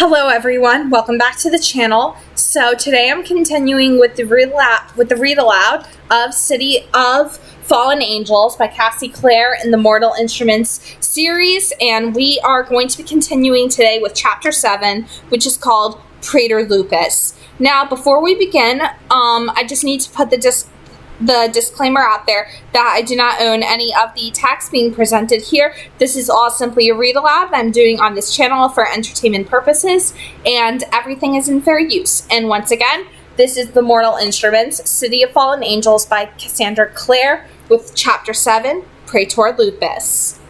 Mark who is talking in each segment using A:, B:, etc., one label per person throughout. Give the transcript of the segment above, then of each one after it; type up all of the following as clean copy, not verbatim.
A: Hello everyone, welcome back to the channel. So today I'm continuing with the read aloud of City of Fallen Angels by Cassie Clare in the Mortal Instruments series, and we are going to be continuing today with chapter 7, which is called Praetor Lupus. Now before we begin, I just need to put the disclaimer out there that I do not own any of the text being presented here. This is all simply a read aloud that I'm doing on this channel for entertainment purposes, and everything is in fair use. And once again, this is the Mortal Instruments, City of Fallen Angels by Cassie Clare with Chapter 7, Praetor Lupus.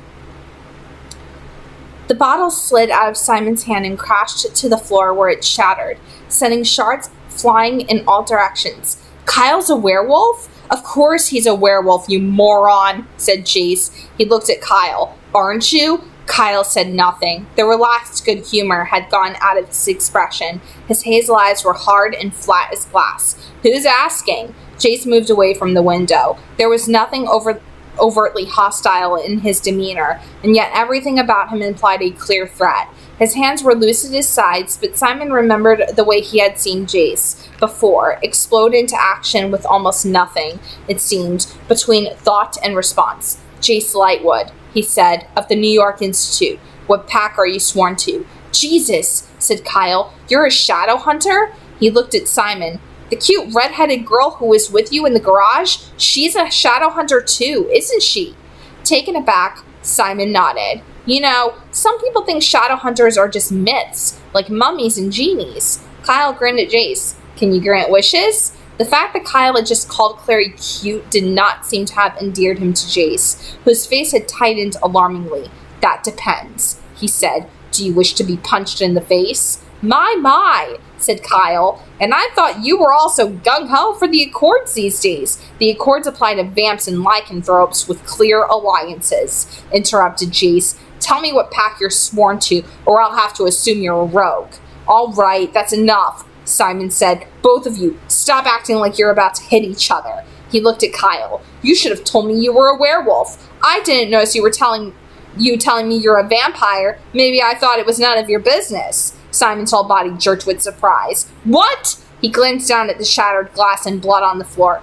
A: The bottle slid out of Simon's hand and crashed to the floor where it shattered, sending shards flying in all directions. Kyle's a werewolf? Of course he's a werewolf, you moron, said Jace. He looked at Kyle. Aren't you? Kyle said nothing. The relaxed good humor had gone out of his expression. His hazel eyes were hard and flat as glass. Who's asking? Jace moved away from the window. There was nothing overtly hostile in his demeanor, and yet everything about him implied a clear threat. His hands were loose at his sides, but Simon remembered the way he had seen Jace before explode into action with almost nothing, it seemed, between thought and response. Jace Lightwood, he said, of the New York Institute. What pack are you sworn to? Jesus, said Kyle. You're a shadow hunter? He looked at Simon. The cute red-headed girl who was with you in the garage? She's a shadow hunter too, isn't she? Taken aback, Simon nodded. You know, some people think shadow hunters are just myths, like mummies and genies. Kyle grinned at Jace. Can you grant wishes? The fact that Kyle had just called Clary cute did not seem to have endeared him to Jace, whose face had tightened alarmingly. That depends, he said. Do you wish to be punched in the face? My, said Kyle. And I thought you were also gung-ho for the Accords these days. The Accords apply to vamps and lycanthropes with clear alliances, interrupted Jace. Tell me what pack you're sworn to, or I'll have to assume you're a rogue. All right, that's enough, Simon said. Both of you, stop acting like you're about to hit each other. He looked at Kyle. You should have told me you were a werewolf. I didn't notice you were telling me you're a vampire. Maybe I thought it was none of your business. Simon's whole body jerked with surprise. What? He glanced down at the shattered glass and blood on the floor.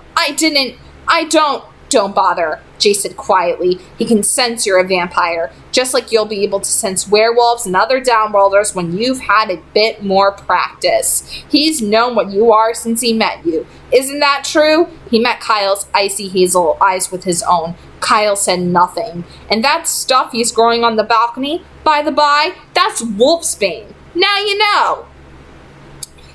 A: Don't bother, Jace said quietly. He can sense you're a vampire, just like you'll be able to sense werewolves and other downworlders when you've had a bit more practice. He's known what you are since he met you. Isn't that true? He met Kyle's icy hazel eyes with his own. Kyle said nothing. And that stuff he's growing on the balcony, by the by, that's wolfsbane. Now you know.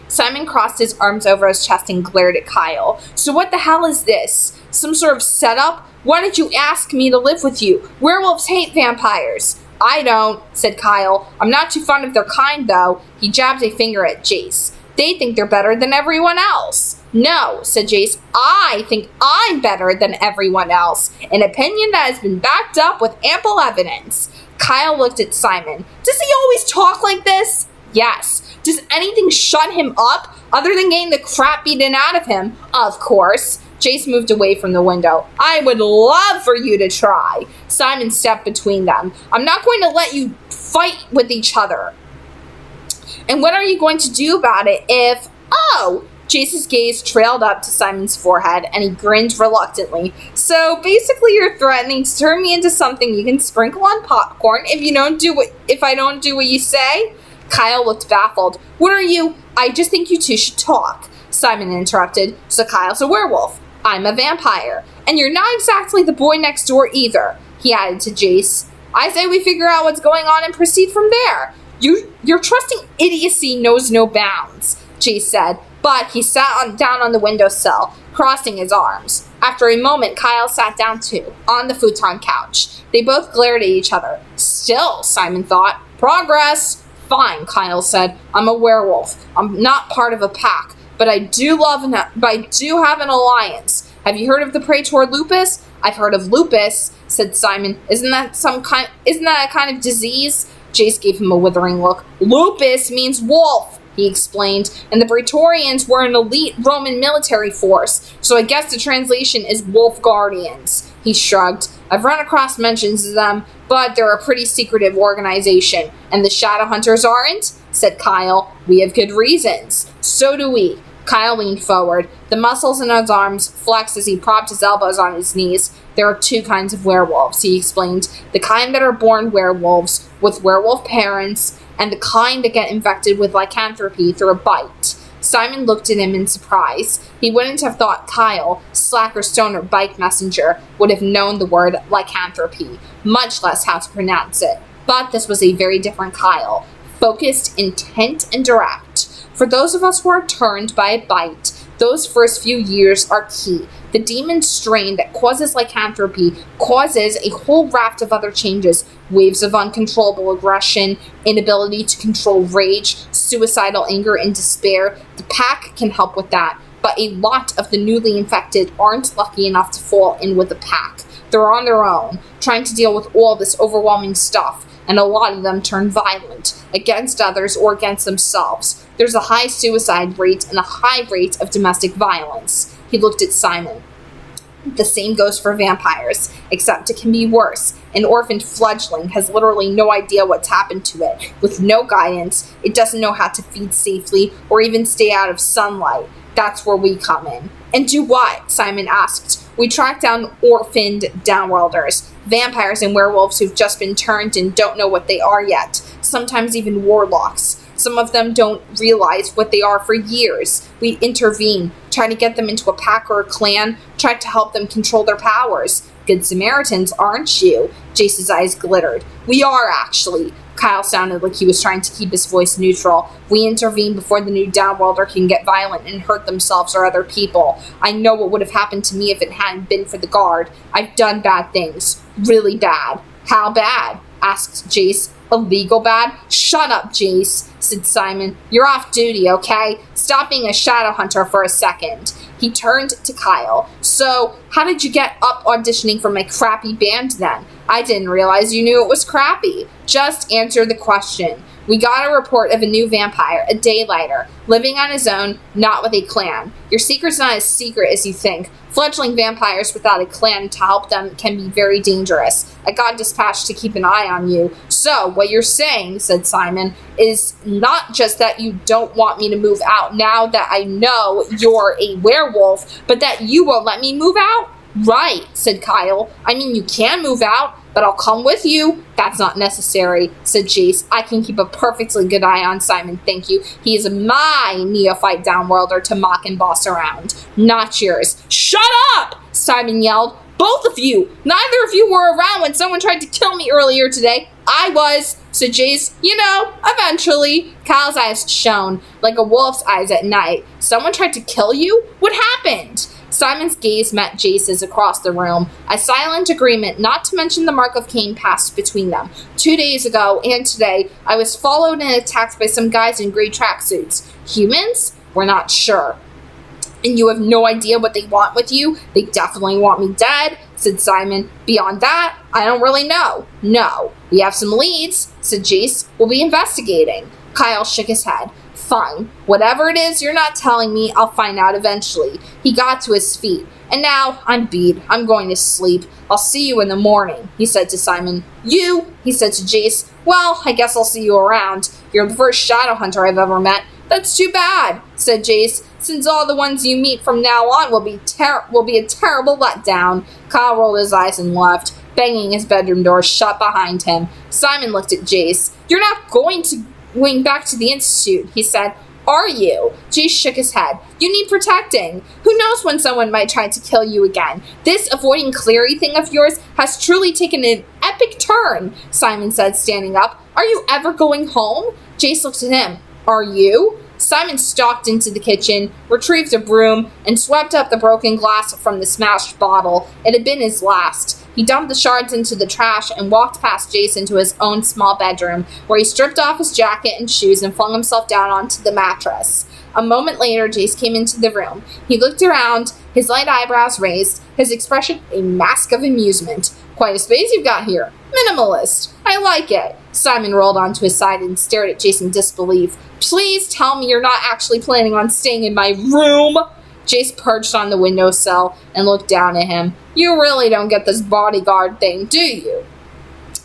A: Simon crossed his arms over his chest and glared at Kyle. So what the hell is this? Some sort of setup? Why did you ask me to live with you? Werewolves hate vampires. I don't, said Kyle. I'm not too fond of their kind, though. He jabbed a finger at Jace. They think they're better than everyone else. No, said Jace. I think I'm better than everyone else. An opinion that has been backed up with ample evidence. Kyle looked at Simon. Does he always talk like this? Yes. Does anything shut him up other than getting the crap beaten out of him? Of course. Jace moved away from the window. I would love for you to try. Simon stepped between them. I'm not going to let you fight with each other. And what are you going to do about it if... Oh! Jace's gaze trailed up to Simon's forehead, and he grinned reluctantly. So basically you're threatening to turn me into something you can sprinkle on popcorn if I don't do what you say? Kyle looked baffled. What are you? I just think you two should talk, Simon interrupted. So Kyle's a werewolf. I'm a vampire. And you're not exactly the boy next door either, he added to Jace. I say we figure out what's going on and proceed from there. Your trusting idiocy knows no bounds, Jace said, but he sat down on the windowsill, crossing his arms. After a moment, Kyle sat down too, on the futon couch. They both glared at each other. Still, Simon thought. Progress. Fine, Kyle said. I'm a werewolf. I'm not part of a pack, but I do have an alliance. Have you heard of the Praetor Lupus? I've heard of lupus, said Simon. Isn't that a kind of disease? Jace gave him a withering look. Lupus means wolf, he explained, and the Praetorians were an elite Roman military force, so I guess the translation is wolf guardians. He shrugged. I've run across mentions of them, but they're a pretty secretive organization. And the Shadowhunters aren't? Said Kyle. We have good reasons. So do we. Kyle leaned forward. The muscles in his arms flexed as he propped his elbows on his knees. There are two kinds of werewolves, he explained. The kind that are born werewolves with werewolf parents, and the kind that get infected with lycanthropy through a bite. Simon looked at him in surprise. He wouldn't have thought Kyle, slacker stoner bike messenger, would have known the word lycanthropy, much less how to pronounce it. But this was a very different Kyle. Focused, intent, and direct. For those of us who are turned by a bite, those first few years are key. The demon strain that causes lycanthropy causes a whole raft of other changes. Waves of uncontrollable aggression, inability to control rage, suicidal anger, and despair. The pack can help with that, but a lot of the newly infected aren't lucky enough to fall in with the pack. They're on their own, trying to deal with all this overwhelming stuff, and a lot of them turn violent, against others or against themselves. There's a high suicide rate and a high rate of domestic violence. He looked at Simon. The same goes for vampires, except it can be worse. An orphaned fledgling has literally no idea what's happened to it. With no guidance, it doesn't know how to feed safely or even stay out of sunlight. That's where we come in. And do what? Simon asked. We track down orphaned downworlders, vampires and werewolves who've just been turned and don't know what they are yet. Sometimes even warlocks. Some of them don't realize what they are for years. We intervene, try to get them into a pack or a clan, try to help them control their powers. Good Samaritans, aren't you? Jace's eyes glittered. We are, actually. Kyle sounded like he was trying to keep his voice neutral. We intervene before the new downworlder can get violent and hurt themselves or other people. I know what would have happened to me if it hadn't been for the guard. I've done bad things. Really bad. How bad? Asked Jace. Illegal bad? Shut up, Jace, said Simon. You're off duty, okay? Stop being a shadow hunter for a second. He turned to Kyle. So, how did you get up auditioning for my crappy band then? I didn't realize you knew it was crappy. Just answer the question. We got a report of a new vampire, a daylighter, living on his own, not with a clan. Your secret's not as secret as you think. Fledgling vampires without a clan to help them can be very dangerous. I got dispatched to keep an eye on you. So, what you're saying, said Simon, is not just that you don't want me to move out now that I know you're a werewolf, but that you won't let me move out? Right, said Kyle. I mean, you can move out, but I'll come with you. That's not necessary, said Jace. I can keep a perfectly good eye on Simon, thank you. He is my neophyte downworlder to mock and boss around, not yours. Shut up! Simon yelled. Both of you! Neither of you were around when someone tried to kill me earlier today. I was, said Jace. You know, eventually. Kyle's eyes shone like a wolf's eyes at night. Someone tried to kill you? What happened? Simon's gaze met Jace's across the room. A silent agreement not to mention the mark of Cain passed between them. 2 days ago and today, I was followed and attacked by some guys in gray tracksuits. Humans? We're not sure. And you have no idea what they want with you? They definitely want me dead, said Simon. Beyond that, I don't really know. No. We have some leads, said Jace. We'll be investigating. Kyle shook his head. Fine. Whatever it is you're not telling me, I'll find out eventually. He got to his feet. And now, I'm beat. I'm going to sleep. I'll see you in the morning, he said to Simon. You? He said to Jace. Well, I guess I'll see you around. You're the first shadow hunter I've ever met. That's too bad, said Jace, since all the ones you meet from now on will be a terrible letdown. Kyle rolled his eyes and left, banging his bedroom door shut behind him. Simon looked at Jace. You're not going back to the Institute, he said. Are you? Jace shook his head. You need protecting. Who knows when someone might try to kill you again? This avoiding Cleary thing of yours has truly taken an epic turn, Simon said, standing up. Are you ever going home? Jace looked at him. Are you? Simon stalked into the kitchen, retrieved a broom, and swept up the broken glass from the smashed bottle. It had been his last. He dumped the shards into the trash and walked past Jason to his own small bedroom, where he stripped off his jacket and shoes and flung himself down onto the mattress. A moment later, Jace came into the room. He looked around, his light eyebrows raised, his expression a mask of amusement. Quite a space you've got here. Minimalist. I like it. Simon rolled onto his side and stared at Jason in disbelief. Please tell me you're not actually planning on staying in my room. Jace perched on the windowsill and looked down at him. You really don't get this bodyguard thing, do you?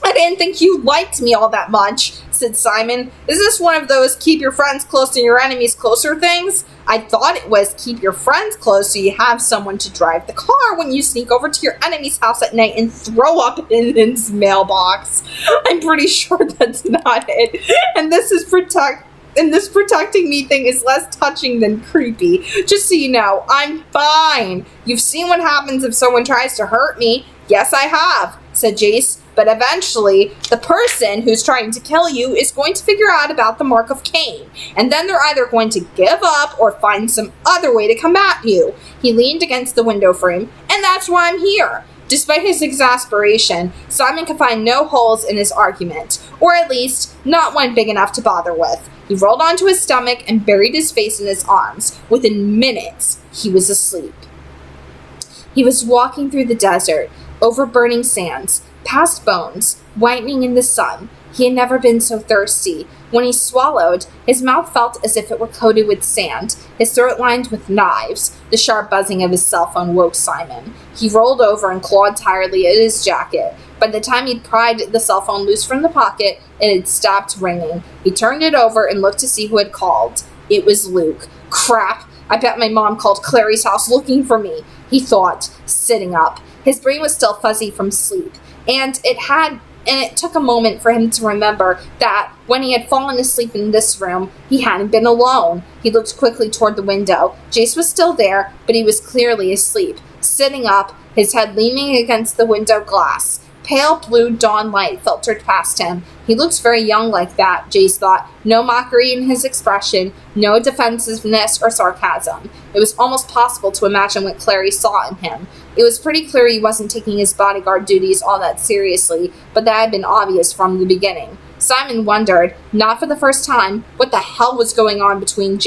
A: I didn't think you liked me all that much, said Simon. Is this one of those keep your friends close and your enemies closer things? I thought it was keep your friends close so you have someone to drive the car when you sneak over to your enemy's house at night and throw up in his mailbox. I'm pretty sure that's not it. And this protecting me thing is less touching than creepy. Just so you know, I'm fine. You've seen what happens if someone tries to hurt me. Yes, I have, said Jace. But eventually, the person who's trying to kill you is going to figure out about the mark of Cain. And then they're either going to give up or find some other way to combat you. He leaned against the window frame, and that's why I'm here. Despite his exasperation, Simon could find no holes in his argument, or at least not one big enough to bother with. He rolled onto his stomach and buried his face in his arms. Within minutes, he was asleep. He was walking through the desert, over burning sands, past bones, whitening in the sun. He had never been so thirsty. When he swallowed, his mouth felt as if it were coated with sand, his throat lined with knives. The sharp buzzing of his cell phone woke Simon. He rolled over and clawed tiredly at his jacket. By the time he'd pried the cell phone loose from the pocket, it had stopped ringing. He turned it over and looked to see who had called. It was Luke. Crap! I bet my mom called Clary's house looking for me, he thought, sitting up. His brain was still fuzzy from sleep. And it took a moment for him to remember that when he had fallen asleep in this room, he hadn't been alone. He looked quickly toward the window. Jace was still there, but he was clearly asleep, sitting up, his head leaning against the window glass. Pale blue dawn light filtered past him. He looked very young like that, Jace thought. No mockery in his expression, no defensiveness or sarcasm. It was almost possible to imagine what Clary saw in him. It was pretty clear he wasn't taking his bodyguard duties all that seriously, but that had been obvious from the beginning. Simon wondered, not for the first time, what the hell was going on between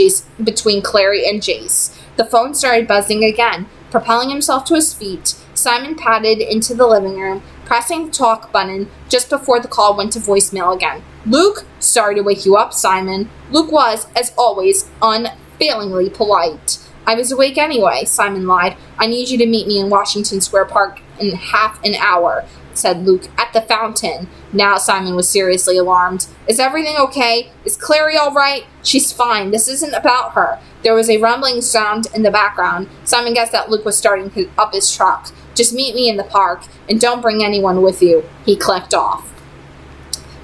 A: Clary and Jace. The phone started buzzing again. Propelling himself to his feet, Simon padded into the living room, pressing the talk button just before the call went to voicemail again. Luke? Sorry to wake you up, Simon. Luke was, as always, unfailingly polite. I was awake anyway, Simon lied. I need you to meet me in Washington Square Park in half an hour, said Luke, at the fountain. Now Simon was seriously alarmed. Is everything okay? Is Clary all right? She's fine. This isn't about her. There was a rumbling sound in the background. Simon guessed that Luke was starting up his truck. Just meet me in the park, and don't bring anyone with you. He clicked off.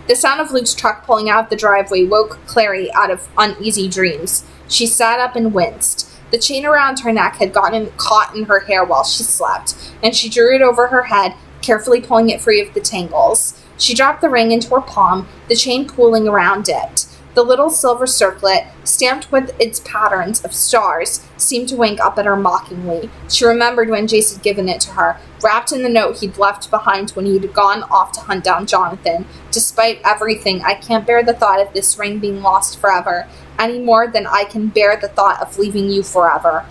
A: The sound of Luke's truck pulling out of the driveway woke Clary out of uneasy dreams. She sat up and winced. The chain around her neck had gotten caught in her hair while she slept, and she drew it over her head, carefully pulling it free of the tangles. She dropped the ring into her palm, the chain pooling around it. The little silver circlet, stamped with its patterns of stars, seemed to wink up at her mockingly. She remembered when Jace had given it to her, wrapped in the note he'd left behind when he'd gone off to hunt down Jonathan. Despite everything, I can't bear the thought of this ring being lost forever, any more than I can bear the thought of leaving you forever.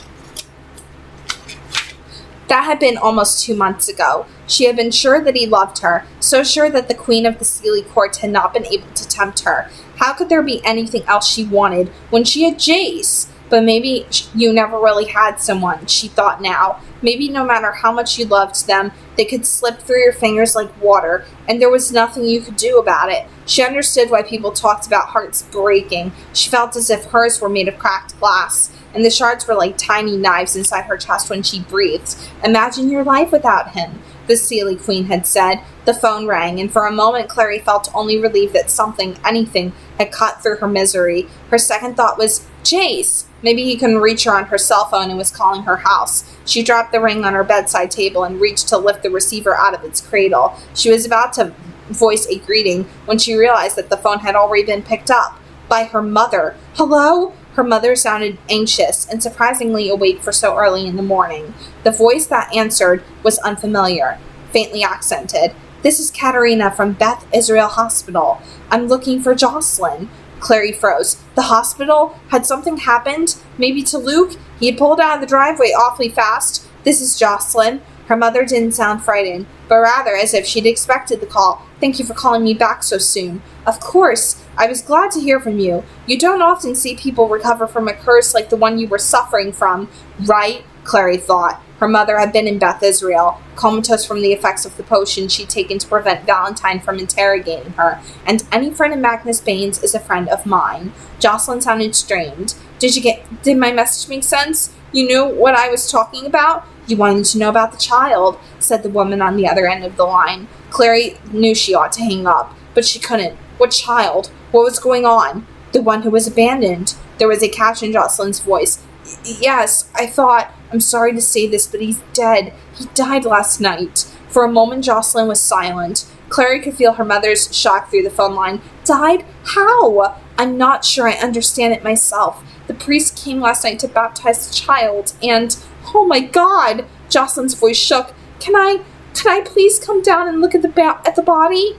A: That had been almost 2 months ago. She had been sure that he loved her, so sure that the Queen of the Seelie Court had not been able to tempt her. How could there be anything else she wanted when she had Jace? But maybe you never really had someone, she thought now. Maybe no matter how much you loved them, they could slip through your fingers like water, and there was nothing you could do about it. She understood why people talked about hearts breaking. She felt as if hers were made of cracked glass, and the shards were like tiny knives inside her chest when she breathed. Imagine your life without him, the Seelie Queen had said. The phone rang, and for a moment Clary felt only relieved that something, anything, had cut through her misery. Her second thought was, Jace! Maybe he couldn't reach her on her cell phone and was calling her house. She dropped the ring on her bedside table and reached to lift the receiver out of its cradle. She was about to voice a greeting when she realized that the phone had already been picked up by her mother. Hello? Her mother sounded anxious and surprisingly awake for so early in the morning. The voice that answered was unfamiliar, faintly accented. This is Katerina from Beth Israel Hospital. I'm looking for Jocelyn. Clary froze. The hospital? Had something happened? Maybe to Luke? He had pulled out of the driveway awfully fast. This is Jocelyn. Her mother didn't sound frightened, but rather as if she'd expected the call. Thank you for calling me back so soon. Of course, I was glad to hear from you. You don't often see people recover from a curse like the one you were suffering from, right? Clary thought. Her mother had been in Beth Israel, comatose from the effects of the potion she'd taken to prevent Valentine from interrogating her, and any friend of Magnus Bane's is a friend of mine. Jocelyn sounded strained. Did my message make sense? You knew what I was talking about? You wanted to know about the child, said the woman on the other end of the line. Clary knew she ought to hang up, but she couldn't. What child? What was going on? The one who was abandoned. There was a catch in Jocelyn's voice. Yes, I thought, I'm sorry to say this, but he's dead. He died last night. For a moment, Jocelyn was silent. Clary could feel her mother's shock through the phone line. Died? How? I'm not sure I understand it myself. The priest came last night to baptize the child, and, oh my God! Jocelyn's voice shook. Can I please come down and look at the body?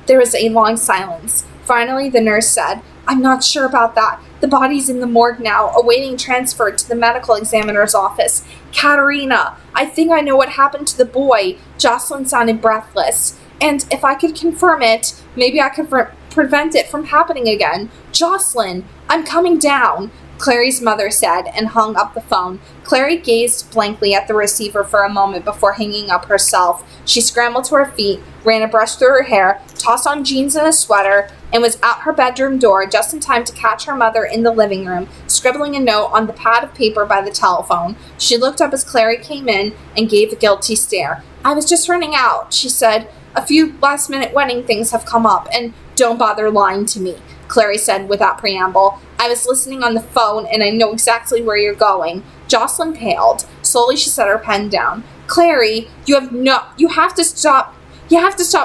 A: There was a long silence. Finally, the nurse said, I'm not sure about that. The body's in the morgue now, awaiting transfer to the medical examiner's office. Katerina, I think I know what happened to the boy. Jocelyn sounded breathless. And if I could confirm it, maybe I could prevent it from happening again. Jocelyn, I'm coming down, Clary's mother said, and hung up the phone. Clary gazed blankly at the receiver for a moment before hanging up herself. She scrambled to her feet, ran a brush through her hair, tossed on jeans and a sweater, and was out her bedroom door just in time to catch her mother in the living room, scribbling a note on the pad of paper by the telephone. She looked up as Clary came in and gave a guilty stare. I was just running out, she said. A few last-minute wedding things have come up, and don't bother lying to me, Clary said without preamble. I was listening on the phone, and I know exactly where you're going. Jocelyn paled. Slowly she set her pen down. Clary, you have to stop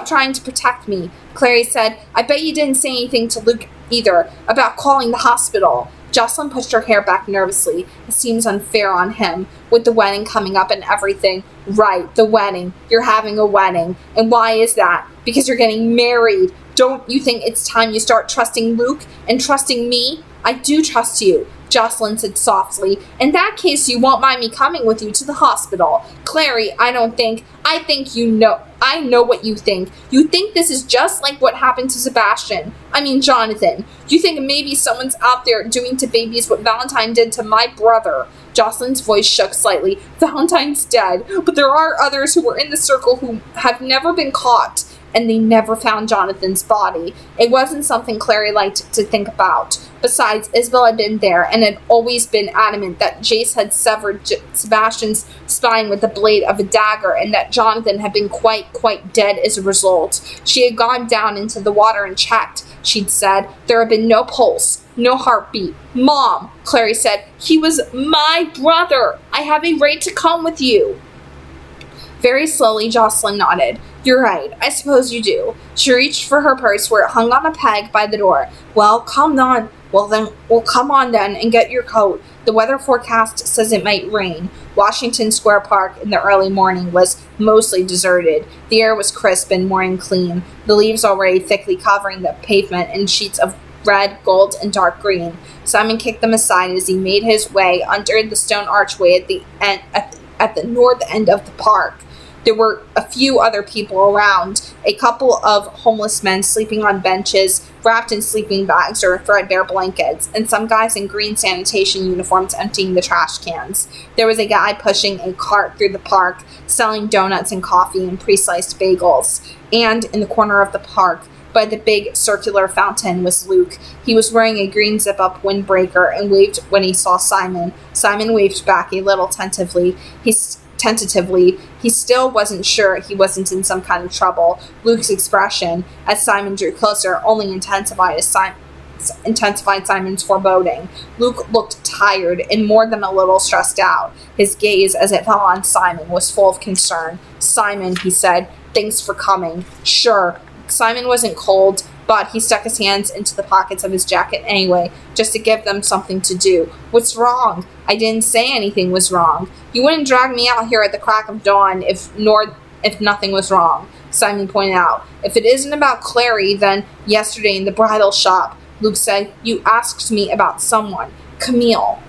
A: trying to protect me, Clary said. I bet you didn't say anything to Luke either about calling the hospital. Jocelyn pushed her hair back nervously. It seems unfair on him, with the wedding coming up and everything. Right, the wedding. You're having a wedding. And why is that? Because you're getting married. Don't you think it's time you start trusting Luke and trusting me? I do trust you, Jocelyn said softly. In that case, you won't mind me coming with you to the hospital. Clary, I know what you think. You think this is just like what happened to Jonathan. You think maybe someone's out there doing to babies what Valentine did to my brother. Jocelyn's voice shook slightly. Valentine's dead, but there are others who were in the circle who have never been caught, and they never found Jonathan's body. It wasn't something Clary liked to think about. Besides, Isabel had been there and had always been adamant that Jace had severed Sebastian's spine with the blade of a dagger, and that Jonathan had been quite dead as a result. She had gone down into the water and checked, she'd said. There had been no pulse, no heartbeat. Mom, Clary said, he was my brother. I have a right to come with you. Very slowly, Jocelyn nodded. You're right. I suppose you do. She reached for her purse where it hung on a peg by the door. Well, come on. Come on then and get your coat. The weather forecast says it might rain. Washington Square Park in the early morning was mostly deserted. The air was crisp and morning clean, the leaves already thickly covering the pavement in sheets of red, gold, and dark green. Simon kicked them aside as he made his way under the stone archway at the north end of the park. There were a few other people around, a couple of homeless men sleeping on benches, wrapped in sleeping bags or threadbare blankets, and some guys in green sanitation uniforms emptying the trash cans. There was a guy pushing a cart through the park, selling donuts and coffee and pre-sliced bagels. And in the corner of the park, by the big circular fountain, was Luke. He was wearing a green zip-up windbreaker and waved when he saw Simon. Simon waved back a little tentatively. He still wasn't sure he wasn't in some kind of trouble. Luke's expression, as Simon drew closer, only intensified Simon's foreboding. Luke looked tired and more than a little stressed out. His gaze, as it fell on Simon, was full of concern. Simon, he said, thanks for coming. Sure. Simon wasn't cold, but he stuck his hands into the pockets of his jacket anyway, just to give them something to do. What's wrong? I didn't say anything was wrong. You wouldn't drag me out here at the crack of dawn if nothing was wrong, Simon pointed out. If it isn't about Clary, then yesterday in the bridal shop, Luke said, you asked me about someone. Camille.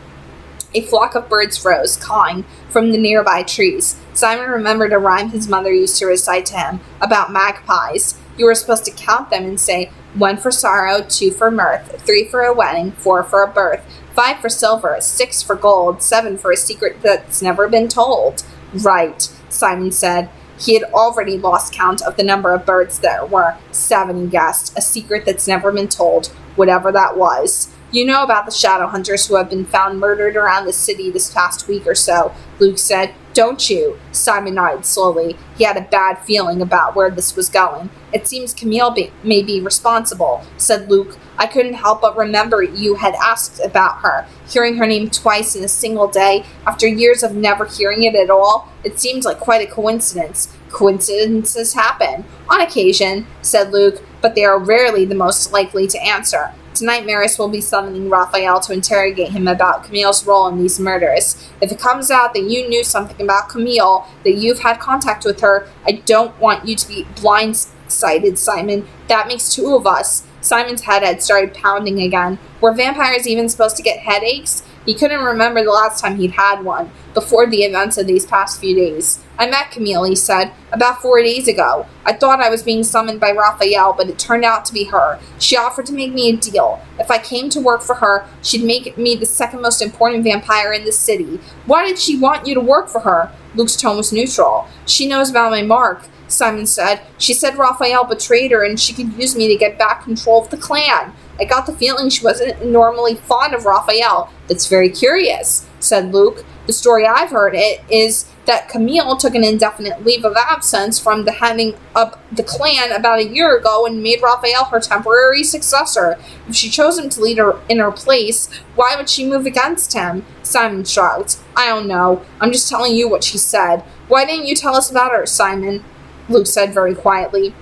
A: A flock of birds rose, cawing, from the nearby trees. Simon remembered a rhyme his mother used to recite to him about magpies. You were supposed to count them and say, 1 for sorrow, 2 for mirth, 3 for a wedding, 4 for a birth, 5 for silver, 6 for gold, 7 for a secret that's never been told. Right, Simon said. He had already lost count of the number of birds there were. 7, he guessed. A secret that's never been told, whatever that was. You know about the shadow hunters who have been found murdered around the city this past week or so, Luke said. Don't you? Simon nodded slowly. He had a bad feeling about where this was going. It seems Camille may be responsible, said Luke. I couldn't help but remember you had asked about her. Hearing her name twice in a single day, after years of never hearing it at all, it seemed like quite a coincidence. Coincidences happen. On occasion, said Luke, but they are rarely the most likely to answer. Tonight, Maris will be summoning Raphael to interrogate him about Camille's role in these murders. If it comes out that you knew something about Camille, that you've had contact with her, I don't want you to be blindsided, Simon. That makes 2 of us. Simon's head had started pounding again. Were vampires even supposed to get headaches? He couldn't remember the last time he'd had one, before the events of these past few days. I met Camille, he said, about 4 days ago. I thought I was being summoned by Raphael, but it turned out to be her. She offered to make me a deal. If I came to work for her, she'd make me the second most important vampire in the city. Why did she want you to work for her? Luke's tone was neutral. She knows about my mark, Simon said. She said Raphael betrayed her and she could use me to get back control of the clan. I got the feeling she wasn't normally fond of Raphael. That's very curious, said Luke. The story I've heard is that Camille took an indefinite leave of absence from the heading up the clan about a year ago and made Raphael her temporary successor. If she chose him to lead her in her place, why would she move against him? Simon shrugged. I don't know. I'm just telling you what she said. Why didn't you tell us about her, Simon? Luke said very quietly.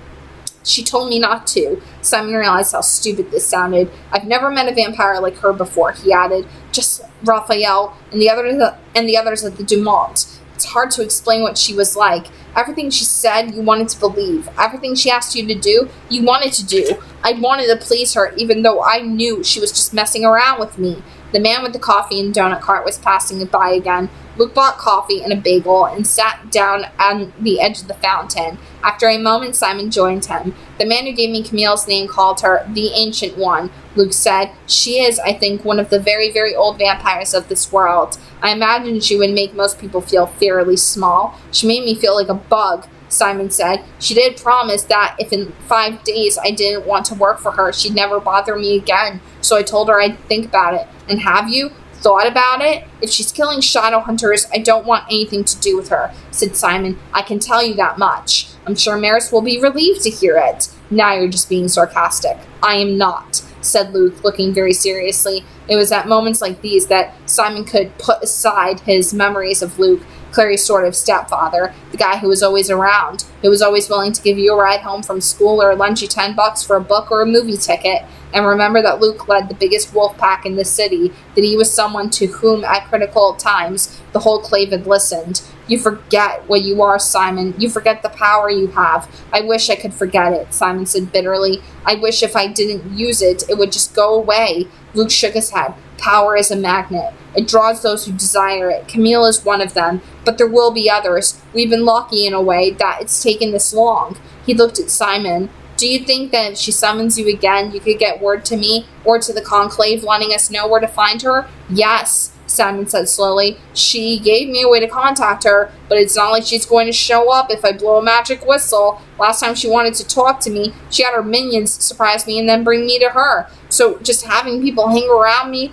A: She told me not to. Simon realized how stupid this sounded. I've never met a vampire like her before, he added. Just Raphael and the others at the Dumont. It's hard to explain what she was like. Everything she said, you wanted to believe. Everything she asked you to do, you wanted to do. I wanted to please her, even though I knew she was just messing around with me. The man with the coffee and donut cart was passing it by again. Luke bought coffee and a bagel and sat down on the edge of the fountain. After a moment, Simon joined him. The man who gave me Camille's name called her the Ancient One, Luke said. She is, I think, one of the very, very old vampires of this world. I imagine she would make most people feel fairly small. She made me feel like a bug, Simon said. She did promise that if in 5 days I didn't want to work for her, she'd never bother me again. So I told her I'd think about it. And have you thought about it? If she's killing shadow hunters, I don't want anything to do with her, said Simon. I can tell you that much. I'm sure Maris will be relieved to hear it. Now you're just being sarcastic. I am not, said Luke, looking very seriously. It was at moments like these that Simon could put aside his memories of Luke, Clary's sort of stepfather, the guy who was always around, who was always willing to give you a ride home from school or lend you $10 for a book or a movie ticket. And remember that Luke led the biggest wolf pack in the city, that he was someone to whom at critical times the whole clave had listened. You forget what you are, Simon. You forget the power you have. I wish I could forget it, Simon said bitterly. I wish if I didn't use it, it would just go away. Luke shook his head. Power is a magnet. It draws those who desire it. Camille is one of them, but there will be others. We've been lucky in a way that it's taken this long. He looked at Simon. Do you think that if she summons you again, you could get word to me or to the conclave letting us know where to find her? Yes, Simon said slowly. She gave me a way to contact her, but it's not like she's going to show up if I blow a magic whistle. Last time she wanted to talk to me, she had her minions surprise me and then bring me to her. So just having people hang around with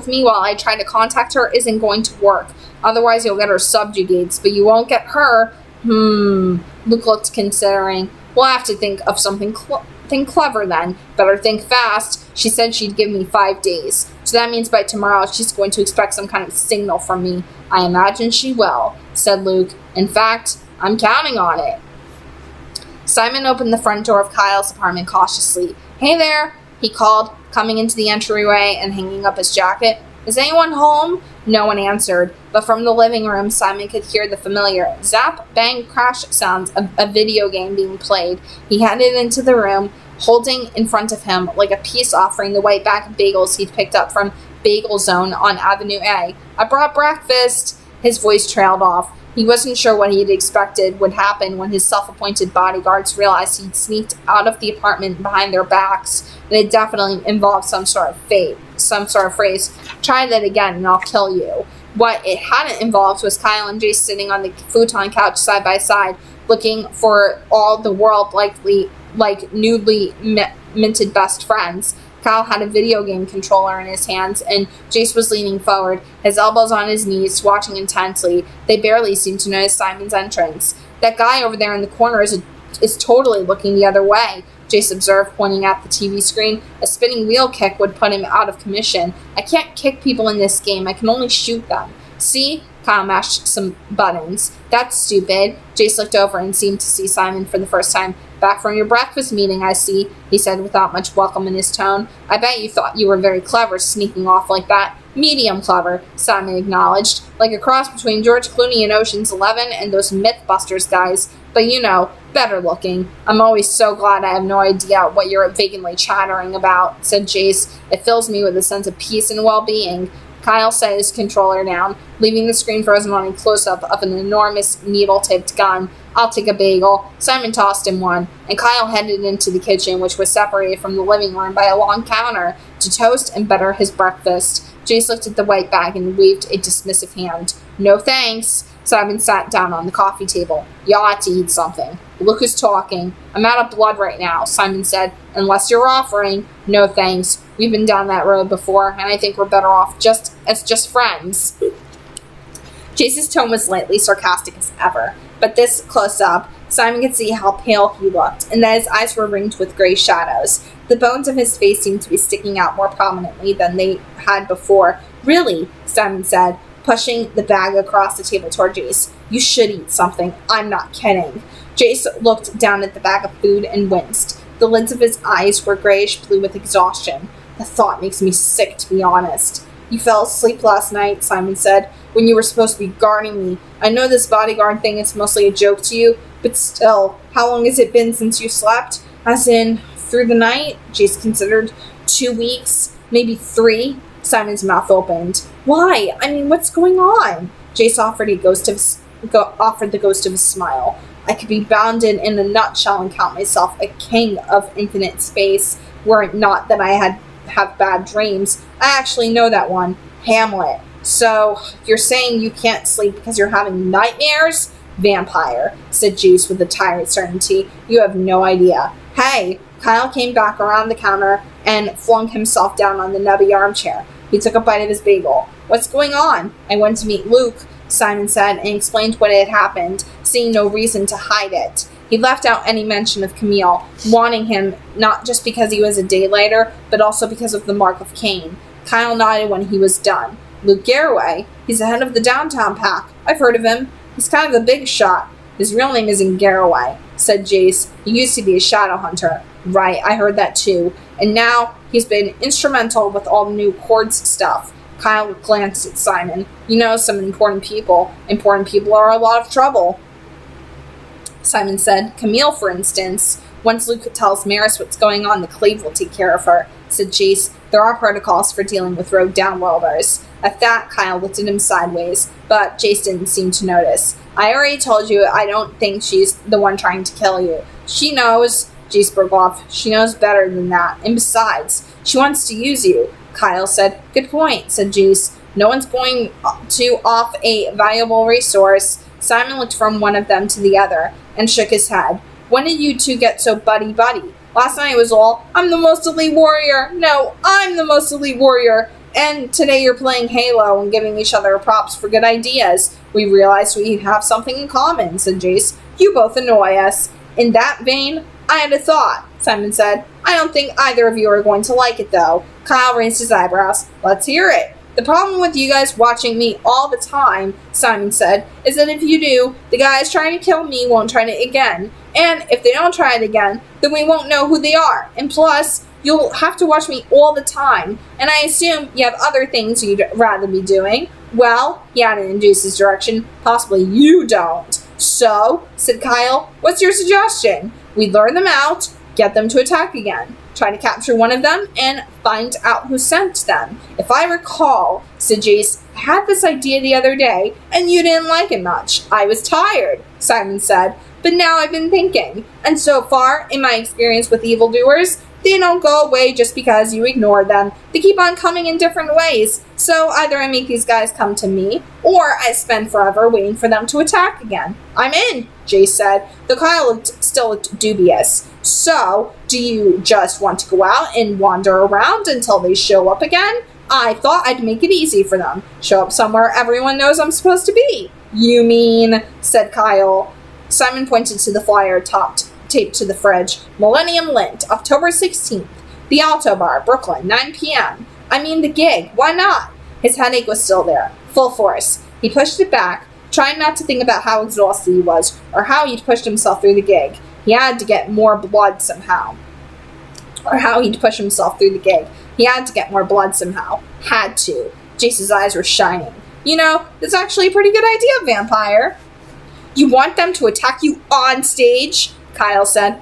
A: me while I try to contact her isn't going to work. Otherwise, you'll get her subjugates, but you won't get her. Luke looked considering. We'll have to think of something clever then. Better think fast. She said she'd give me 5 days. So that means by tomorrow she's going to expect some kind of signal from me. I imagine she will, said Luke. In fact, I'm counting on it. Simon opened the front door of Kyle's apartment cautiously. Hey there, he called, coming into the entryway and hanging up his jacket. Is anyone home? No one answered, but from the living room, Simon could hear the familiar zap, bang, crash sounds of a video game being played. He headed into the room, holding in front of him, like a peace offering, the white bag of bagels he'd picked up from bagel zone on Avenue A. I brought breakfast. His voice trailed off. He wasn't sure what he'd expected would happen when his self-appointed bodyguards realized he'd sneaked out of the apartment behind their backs, and it definitely involved some sort of phrase. Try that again and I'll kill you. What it hadn't involved was Kyle and Jace sitting on the futon couch side by side, looking for all the world like newly minted best friends. Kyle had a video game controller in his hands, and Jace was leaning forward, his elbows on his knees, watching intensely. They barely seemed to notice Simon's entrance. That guy over there in the corner is totally looking the other way, Jace observed, pointing at the TV screen. A spinning wheel kick would put him out of commission. I can't kick people in this game. I can only shoot them. See? Kyle mashed some buttons. That's stupid. Jace looked over and seemed to see Simon for the first time. Back from your breakfast meeting, I see, he said without much welcome in his tone. I bet you thought you were very clever sneaking off like that. Medium clever, Simon acknowledged. Like a cross between George Clooney in Ocean's 11 and those Mythbusters guys. But you know, better looking. I'm always so glad I have no idea what you're vacantly chattering about, said Jace. It fills me with a sense of peace and well-being. Kyle set his controller down, leaving the screen frozen on a close-up of an enormous needle-tipped gun. I'll take a bagel. Simon tossed him one, and Kyle headed into the kitchen, which was separated from the living room by a long counter, to toast and butter his breakfast. Jace looked at the white bag and waved a dismissive hand. No thanks. Simon sat down on the coffee table. You ought to eat something. Look who's talking. I'm out of blood right now, Simon said. Unless you're offering. No thanks. We've been down that road before, and I think we're better off just friends. Jace's tone was lightly sarcastic as ever, but this close up, Simon could see how pale he looked, and that his eyes were ringed with gray shadows. The bones of his face seemed to be sticking out more prominently than they had before. Really, Simon said, pushing the bag across the table toward Jace. You should eat something. I'm not kidding. Jace looked down at the bag of food and winced. The lids of his eyes were grayish blue with exhaustion. The thought makes me sick, to be honest. You fell asleep last night, Simon said, when you were supposed to be guarding me. I know this bodyguard thing is mostly a joke to you, but still, how long has it been since you slept? As in, through the night? Jace considered. 2 weeks? Maybe 3? Simon's mouth opened. Why? I mean, what's going on? Jace offered the ghost of a smile. I could be bounded in a nutshell and count myself a king of infinite space, were it not that I have bad dreams. I actually know that one. Hamlet. So, you're saying you can't sleep because you're having nightmares? Vampire, said Jace with a tired certainty. You have no idea. Hey! Kyle came back around the counter and flung himself down on the nubby armchair. He took a bite of his bagel. What's going on? I went to meet Luke, Simon said, and explained what had happened, seeing no reason to hide it. He left out any mention of Camille, wanting him not just because he was a day later, but also because of the mark of Cain. Kyle nodded when he was done. Luke Garraway? He's the head of the downtown pack. I've heard of him. He's kind of a big shot. His real name isn't Garraway, said Jace. He used to be a shadow hunter. Right, I heard that too. And now he's been instrumental with all the new Cords stuff. Kyle glanced at Simon. You know, some important people. Important people are a lot of trouble. Simon said. Camille, for instance. Once Luke tells Maris what's going on, the Cleve will take care of her, said Jace. There are protocols for dealing with rogue downworlders. At that, Kyle looked at him sideways, but Jace didn't seem to notice. I already told you I don't think she's the one trying to kill you. She knows, Jace broke off. She knows better than that. And besides, she wants to use you, Kyle said. Good point, said Jace. No one's going to off a valuable resource. Simon looked from one of them to the other and shook his head. When did you two get so buddy-buddy? Last night it was all, I'm the most elite warrior. No, I'm the most elite warrior. And today you're playing Halo and giving each other props for good ideas. We realized we have something in common, said Jace. You both annoy us. In that vein, I had a thought, Simon said. I don't think either of you are going to like it, though. Kyle raised his eyebrows. Let's hear it. The problem with you guys watching me all the time, Simon said, is that if you do, the guys trying to kill me won't try it again. And if they don't try it again, then we won't know who they are. And plus, you'll have to watch me all the time. And I assume you have other things you'd rather be doing. Well, he added in Jace's direction, possibly you don't. So, said Kyle, what's your suggestion? We lure them out, Get them to attack again. Try to capture one of them and find out who sent them. If I recall, said Jace, I had this idea the other day, and you didn't like it much. I was tired, Simon said, but now I've been thinking. And so far, in my experience with evildoers, they don't go away just because you ignore them. They keep on coming in different ways. So either I make these guys come to me, or I spend forever waiting for them to attack again. I'm in, Jace said, though Kyle still looked dubious. So, do you just want to go out and wander around until they show up again? I thought I'd make it easy for them. Show up somewhere everyone knows I'm supposed to be. You mean, said Kyle. Simon pointed to the flyer taped to the fridge. Millennium Lint, October 16th. The Alto Bar, Brooklyn, 9 p.m. I mean the gig. Why not? His headache was still there. Full force. He pushed it back, trying not to think about how exhausted he was, or how he'd pushed himself through the gig. He had to get more blood somehow. Had to. Jace's eyes were shining. You know, that's actually a pretty good idea, vampire. You want them to attack you on stage? Kyle said.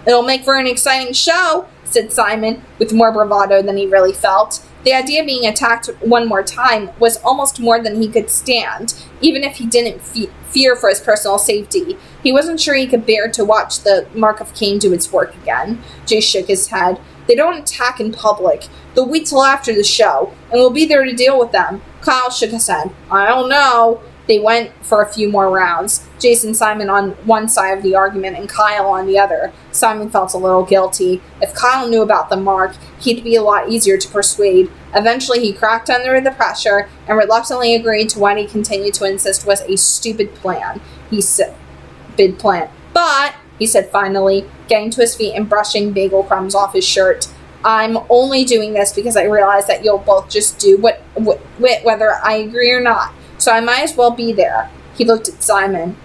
A: It'll make for an exciting show, said Simon, with more bravado than he really felt. The idea of being attacked one more time was almost more than he could stand, even if he didn't fear for his personal safety. He wasn't sure he could bear to watch the Mark of Cain do its work again. Jace shook his head. They don't attack in public. They'll wait till after the show, and we'll be there to deal with them. Kyle shook his head. I don't know. They went for a few more rounds. Jace and Simon on one side of the argument and Kyle on the other. Simon felt a little guilty. If Kyle knew about the mark, he'd be a lot easier to persuade. Eventually, he cracked under the pressure and reluctantly agreed to what he continued to insist was a stupid plan. But, he said finally, getting to his feet and brushing bagel crumbs off his shirt, I'm only doing this because I realize that you'll both just do whether I agree or not. So I might as well be there. He looked at Simon.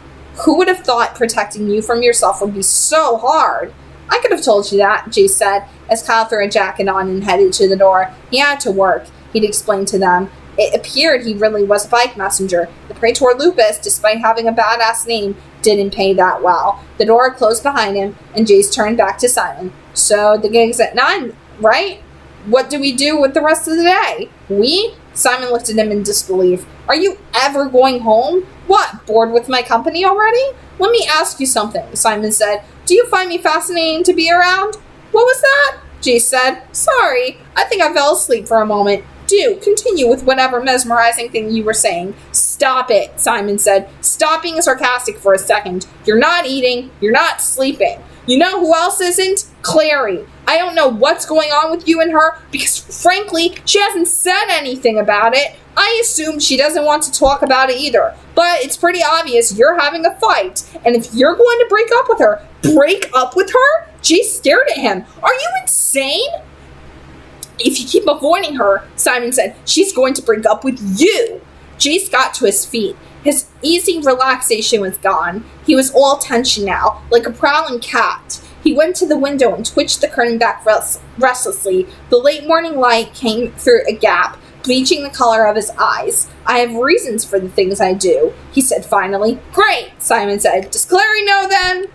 A: Who would have thought protecting you from yourself would be so hard? I could have told you that, Jace said, as Kyle threw a jacket on and headed to the door. He had to work, he'd explained to them. It appeared he really was a bike messenger. The Praetor Lupus, despite having a badass name, didn't pay that well. The door closed behind him, and Jace turned back to Simon. So the gig's at 9, right? What do we do with the rest of the day? We? Simon looked at him in disbelief. Are you ever going home? What, bored with my company already? Let me ask you something, Simon said. Do you find me fascinating to be around? What was that? Jace said. Sorry, I think I fell asleep for a moment. Do continue with whatever mesmerizing thing you were saying. Stop it, Simon said. Stop being sarcastic for a second. You're not eating. You're not sleeping. You know who else isn't? Clary. I don't know what's going on with you and her because, frankly, she hasn't said anything about it. I assume she doesn't want to talk about it either. But it's pretty obvious you're having a fight. And if you're going to break up with her, break up with her? Jace stared at him. Are you insane? If you keep avoiding her, Simon said, she's going to break up with you. Jace got to his feet. His easy relaxation was gone. He was all tension now, like a prowling cat. He went to the window and twitched the curtain back restlessly. The late morning light came through a gap, bleaching the color of his eyes. I have reasons for the things I do, he said finally. Great, Simon said. Does Clary know then?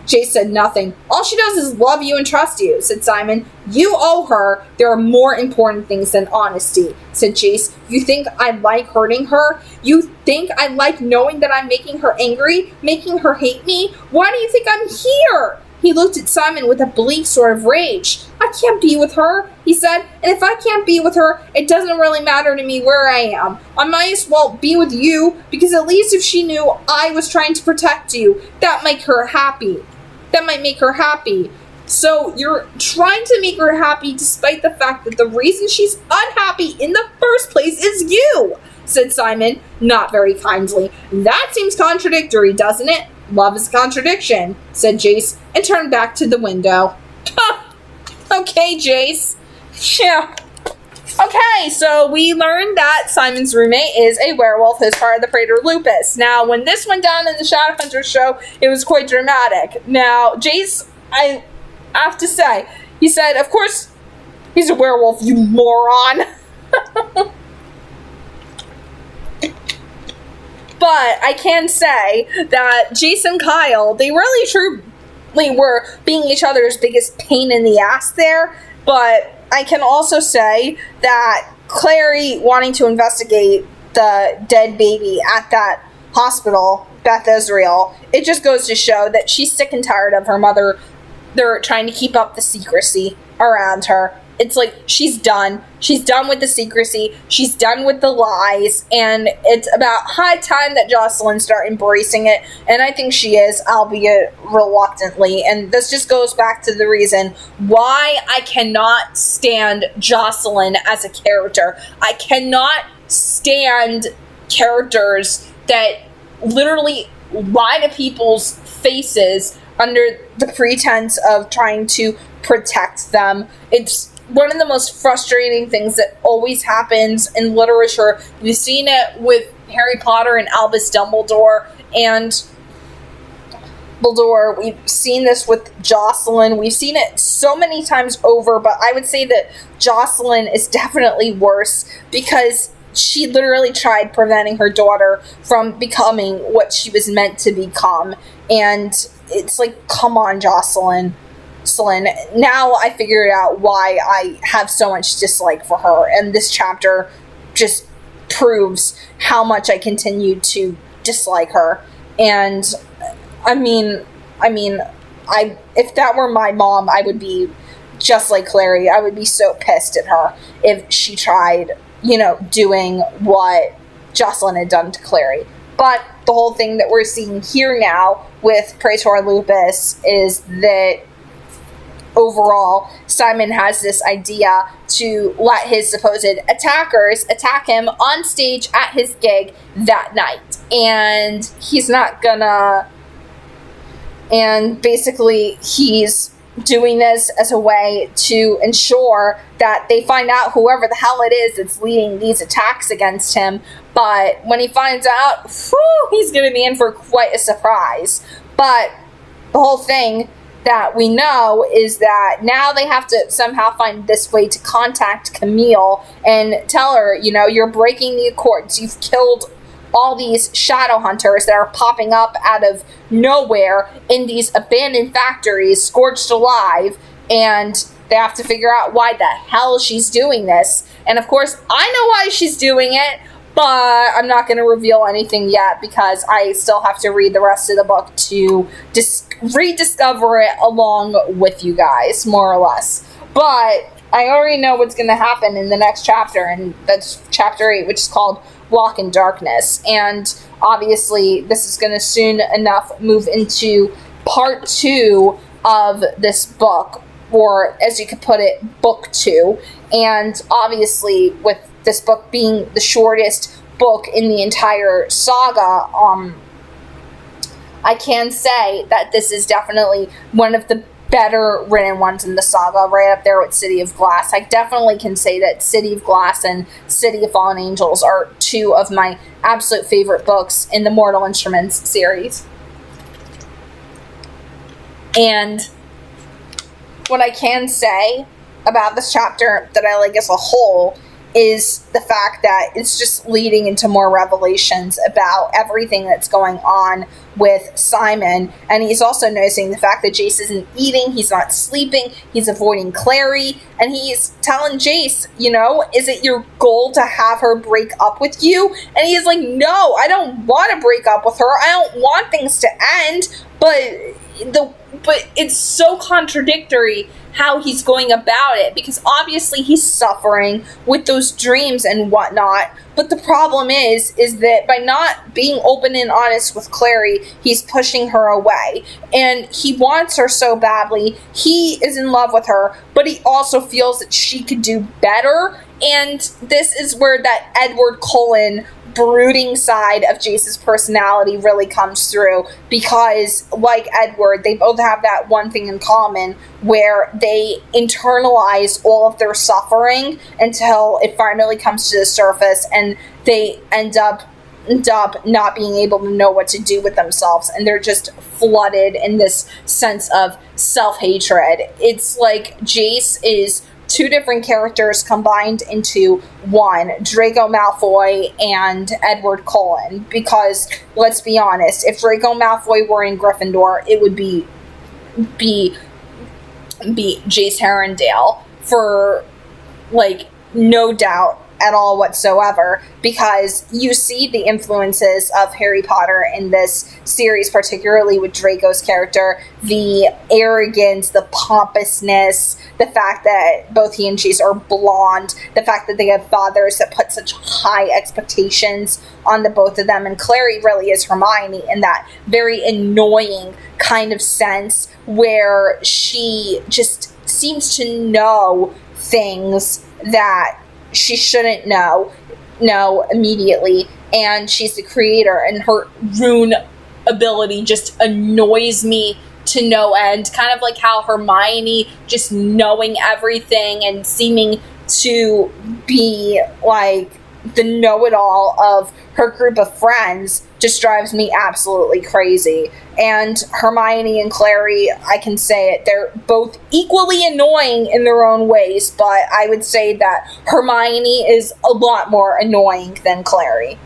A: Jace said nothing. All she does is love you and trust you, said Simon. You owe her. There are more important things than honesty, said Jace. You think I like hurting her? You think I like knowing that I'm making her angry? Making her hate me? Why do you think I'm here? He looked at Simon with a bleak sort of rage. I can't be with her, he said, and if I can't be with her, it doesn't really matter to me where I am. I might as well be with you, because at least if she knew I was trying to protect you, that might make her happy. So you're trying to make her happy despite the fact that the reason she's unhappy in the first place is you, said Simon, not very kindly. That seems contradictory, doesn't it? Love is a contradiction, said Jace, and turned back to the window. Okay, Jace. Yeah. Okay, so we learned that Simon's roommate is a werewolf who's part of the Praetor Lupus. Now, when this went down in the Shadowhunters show, it was quite dramatic. Now, Jace, I have to say, he said, of course, he's a werewolf, you moron. But I can say that Jace and Kyle, they really were being each other's biggest pain in the ass there, but I can also say that Clary wanting to investigate the dead baby at that hospital, Beth Israel, it just goes to show that she's sick and tired of her mother. They're trying to keep up the secrecy around her. It's like she's done. She's done with the secrecy. She's done with the lies. And it's about high time that Jocelyn start embracing it. And I think she is, albeit reluctantly. And this just goes back to the reason why I cannot stand Jocelyn as a character. I cannot stand characters that literally lie to people's faces under the pretense of trying to protect them. It's one of the most frustrating things that always happens in literature. We've seen it with Harry Potter and Albus Dumbledore, and Dumbledore. We've seen this with Jocelyn. We've seen it so many times over, but I would say that Jocelyn is definitely worse because she literally tried preventing her daughter from becoming what she was meant to become. And it's like, come on, Jocelyn. Now I figured out why I have so much dislike for her, and this chapter just proves how much I continue to dislike her. And I mean, if that were my mom, I would be just like Clary. I would be so pissed at her if she tried, doing what Jocelyn had done to Clary. But the whole thing that we're seeing here now with Praetor and Lupus is that overall, Simon has this idea to let his supposed attackers attack him on stage at his gig that night. And he's not gonna... And basically, he's doing this as a way to ensure that they find out whoever the hell it is that's leading these attacks against him. But when he finds out, he's going to be in for quite a surprise. But the whole thing that we know is that now they have to somehow find this way to contact Camille and tell her, you're breaking the accords. You've killed all these shadow hunters that are popping up out of nowhere in these abandoned factories, scorched alive, and they have to figure out why the hell she's doing this. And of course, I know why she's doing it, but I'm not going to reveal anything yet because I still have to read the rest of the book to rediscover it along with you guys, more or less. But I already know what's going to happen in the next chapter, and that's chapter 8, which is called Walk in Darkness. And obviously, this is going to soon enough move into part 2 of this book, or as you could put it, book 2. And obviously, with this book being the shortest book in the entire saga, I can say that this is definitely one of the better written ones in the saga, right up there with City of Glass. I definitely can say that City of Glass and City of Fallen Angels are 2 of my absolute favorite books in the Mortal Instruments series. And what I can say about this chapter that I like as a whole is the fact that it's just leading into more revelations about everything that's going on with Simon. And he's also noticing the fact that Jace isn't eating, he's not sleeping, he's avoiding Clary, and he's telling Jace, is it your goal to have her break up with you? And he's like, no, I don't want to break up with her. I don't want things to end, but it's so contradictory how he's going about it, because obviously he's suffering with those dreams and whatnot. But the problem is that by not being open and honest with Clary, he's pushing her away. And he wants her so badly. He is in love with her, but he also feels that she could do better. And this is where that Edward Cullen brooding side of Jace's personality really comes through, because like Edward, they both have that one thing in common where they internalize all of their suffering until it finally comes to the surface, and they end up not being able to know what to do with themselves, and they're just flooded in this sense of self-hatred. It's like Jace is 2 different characters combined into one, Draco Malfoy and Edward Cullen. Because, let's be honest, if Draco Malfoy were in Gryffindor, it would be beat Jace Herondale for, like, no doubt at all whatsoever, because you see the influences of Harry Potter in this series, particularly with Draco's character, the arrogance, the pompousness, the fact that both he and Jace are blonde, the fact that they have fathers that put such high expectations on the both of them, and Clary really is Hermione in that very annoying kind of sense where she just seems to know things that she shouldn't know immediately, and she's the creator, and her rune ability just annoys me to no end, kind of like how Hermione just knowing everything and seeming to be like the know-it-all of her group of friends just drives me absolutely crazy. And Hermione and Clary, I can say it, they're both equally annoying in their own ways, but I would say that Hermione is a lot more annoying than Clary.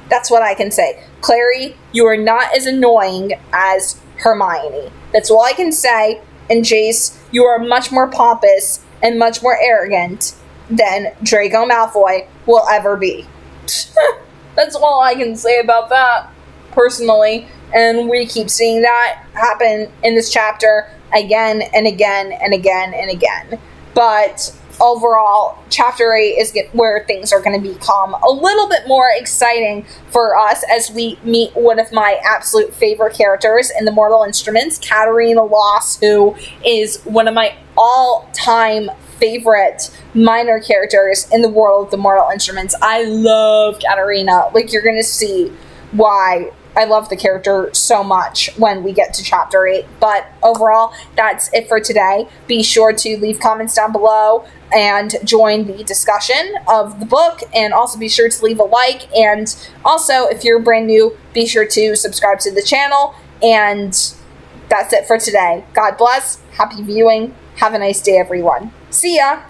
A: That's what I can say. Clary, you are not as annoying as Hermione. That's all I can say. And Jace, you are much more pompous and much more arrogant than Draco Malfoy will ever be. That's all I can say about that, personally. And we keep seeing that happen in this chapter again and again and again and again. But overall, Chapter 8 is where things are going to become a little bit more exciting for us as we meet one of my absolute favorite characters in the Mortal Instruments, Katarina Loss, who is one of my all-time favorite minor characters in the world of the Mortal Instruments. I love Katarina. Like, you're going to see why I love the character so much when we get to Chapter 8. But overall, that's it for today. Be sure to leave comments down below and join the discussion of the book, and also be sure to leave a like. And also, if you're brand new, be sure to subscribe to the channel. And that's it for today. God bless. Happy viewing. Have a nice day, everyone. See ya!